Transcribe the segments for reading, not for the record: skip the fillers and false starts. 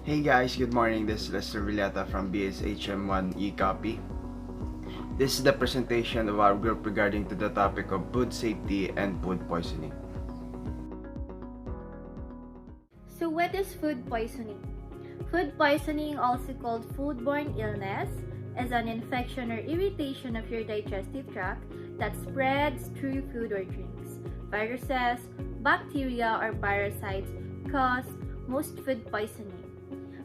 Hey guys, good morning. This is Lester Villata from BSHM1 eCopy. This is the presentation of our group regarding to the topic of food safety and food poisoning. So what is food poisoning? Food poisoning, also called foodborne illness, is an infection or irritation of your digestive tract that spreads through food or drinks. Viruses, bacteria, or parasites cause most food poisoning.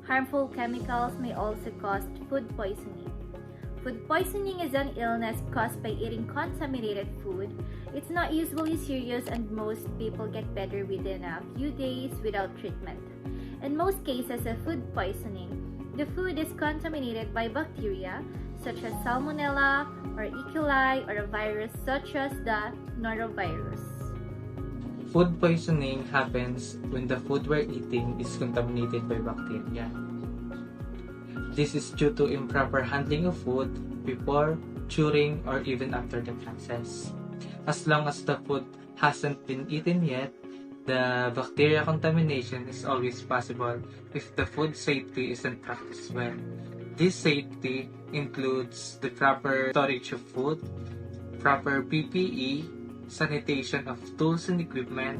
Harmful chemicals may also cause food poisoning. Food poisoning is an illness caused by eating contaminated food. It's not usually serious and most people get better within a few days without treatment. In most cases of food poisoning, the food is contaminated by bacteria such as Salmonella or E. coli or a virus such as the norovirus. Food poisoning happens when the food we're eating is contaminated by bacteria. This is due to improper handling of food before, during, or even after the process. As long as the food hasn't been eaten yet, the bacteria contamination is always possible if the food safety isn't practiced well. This safety includes the proper storage of food, proper PPE, sanitation of tools and equipment,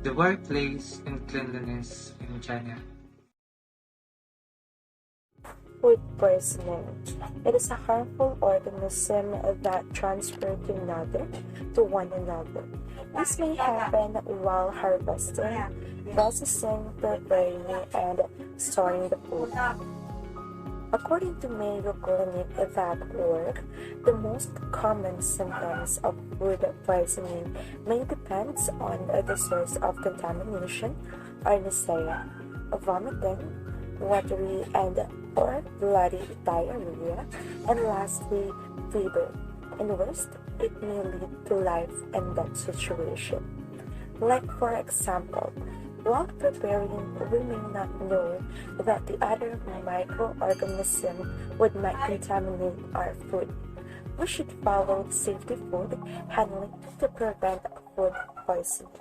the workplace, and cleanliness in general. Food poisoning. It is a harmful organism that transfers to one another. This may happen while harvesting, processing, preparing, and storing the food. According to MayoClinic.org, the most common symptoms of food poisoning may depend on the source of contamination or nausea, vomiting, watery and or bloody diarrhea, and lastly, fever. And worst, it may lead to life and death situation. Like for example, while preparing, we may not know that the other microorganism might contaminate our food. We should follow safety food handling to prevent food poisoning.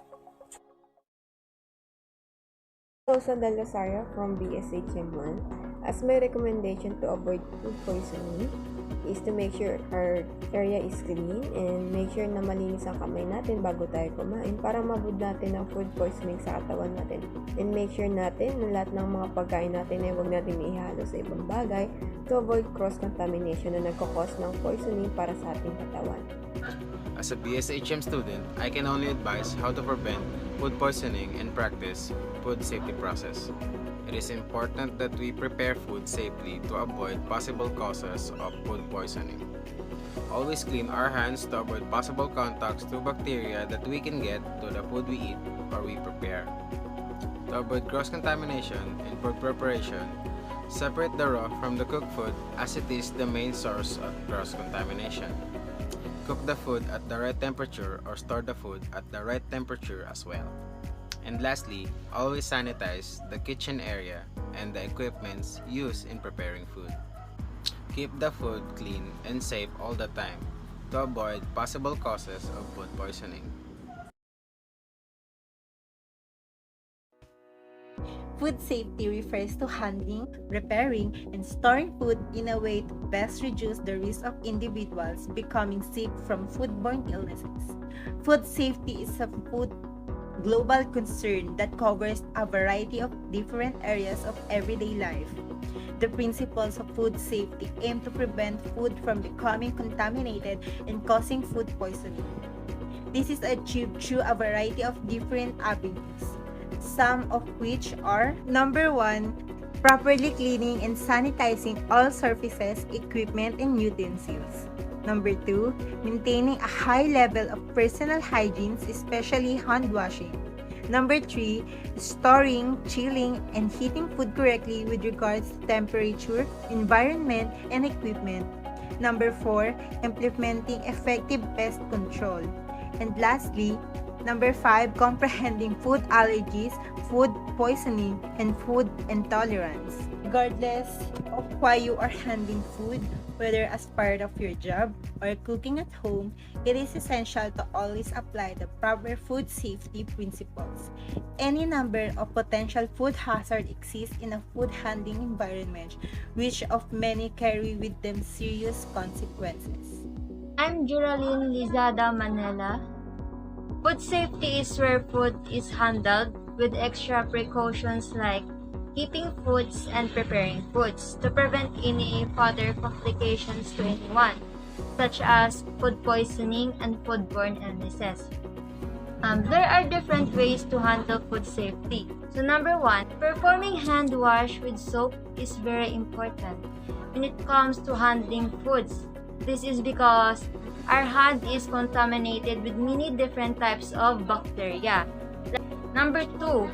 Rosa Del Rosario from BSHM1. As my recommendation to avoid food poisoning is to make sure our area is clean and make sure na malinis ang kamay natin bago tayo kumain para mavoid natin ang food poisoning sa katawan natin. And make sure natin na lahat ng mga pagkain natin ay huwag natin ihalo sa ibang bagay to avoid cross-contamination na nagkakos ng poisoning para sa ating katawan. As a BSHM student, I can only advise how to prevent food poisoning and practice food safety process. It is important that we prepare food safely to avoid possible causes of food poisoning. Always clean our hands to avoid possible contacts to bacteria that we can get to the food we eat or we prepare. To avoid cross-contamination in food preparation, separate the raw from the cooked food as it is the main source of cross-contamination. Cook the food at the right temperature or store the food at the right temperature as well. And lastly, always sanitize the kitchen area and the equipments used in preparing food. Keep the food clean and safe all the time to avoid possible causes of food poisoning. Food safety refers to handling, preparing, and storing food in a way to best reduce the risk of individuals becoming sick from foodborne illnesses. Food safety is a global concern that covers a variety of different areas of everyday life. The principles of food safety aim to prevent food from becoming contaminated and causing food poisoning. This is achieved through a variety of different avenues, some of which are: number 1, properly cleaning and sanitizing all surfaces, equipment, and utensils. Number 2, maintaining a high level of personal hygiene, especially hand washing. Number 3, storing, chilling, and heating food correctly with regards to temperature, environment, and equipment. Number 4, implementing effective pest control. And lastly, Number 5, comprehending food allergies, food poisoning, and food intolerance. Regardless of why you are handling food, whether as part of your job or cooking at home, it is essential to always apply the proper food safety principles. Any number of potential food hazards exist in a food handling environment, which of many carry with them serious consequences. I'm Juraline Lizada Manila. Food safety is where food is handled with extra precautions like keeping foods and preparing foods to prevent any further complications to anyone, such as food poisoning and foodborne illnesses. There are different ways to handle food safety. So number 1, performing hand wash with soap is very important when it comes to handling foods. This is because our hand is contaminated with many different types of bacteria. Number 2,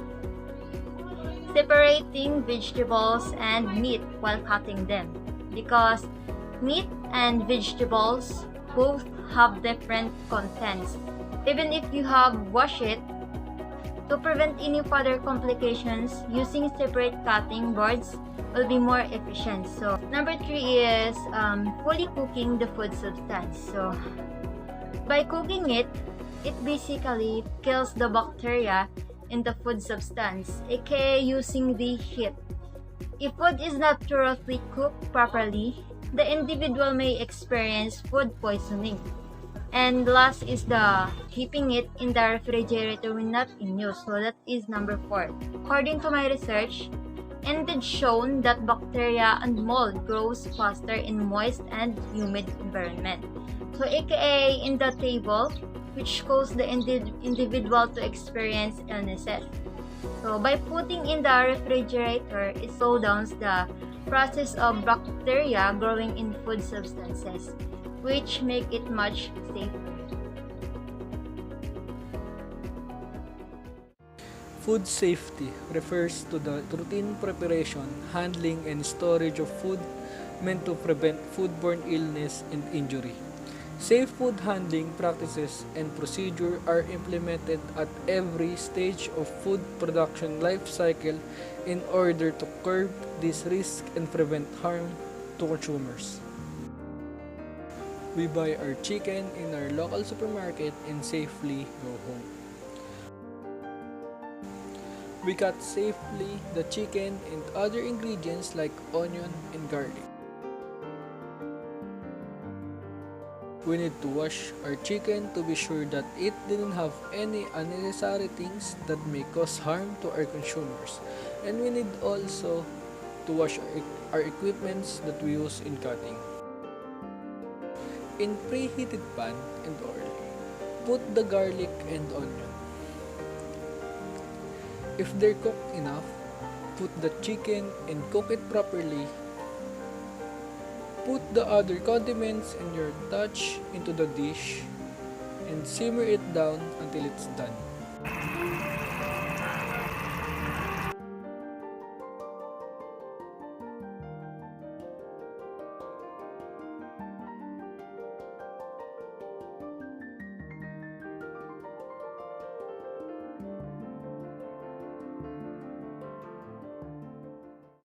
separating vegetables and meat while cutting them, because meat and vegetables both have different contents. Even if you have washed it, to prevent any further complications, using separate cutting boards will be more efficient. So number 3 is fully cooking the food substance. So by cooking it, it basically kills the bacteria in the food substance, aka using the heat. If food is not thoroughly cooked properly, the individual may experience food poisoning. And last is the keeping it in the refrigerator when not in use. So that is number 4. According to my research, it is shown that bacteria and mold grows faster in moist and humid environment. So aka in the table, which cause the individual to experience illnesses. So by putting in the refrigerator, it slows down the process of bacteria growing in food substances, which make it much safer. Food safety refers to the routine preparation, handling, and storage of food meant to prevent foodborne illness and injury. Safe food handling practices and procedure are implemented at every stage of food production life cycle in order to curb this risk and prevent harm to consumers. We buy our chicken in our local supermarket and safely go home. We cut safely the chicken and other ingredients like onion and garlic. We need to wash our chicken to be sure that it didn't have any unnecessary things that may cause harm to our consumers. And we need also to wash our equipments that we use in cutting. In preheated pan and oil, put the garlic and onion. If they're cooked enough, put the chicken and cook it properly. Put the other condiments and your touch into the dish and simmer it down until it's done.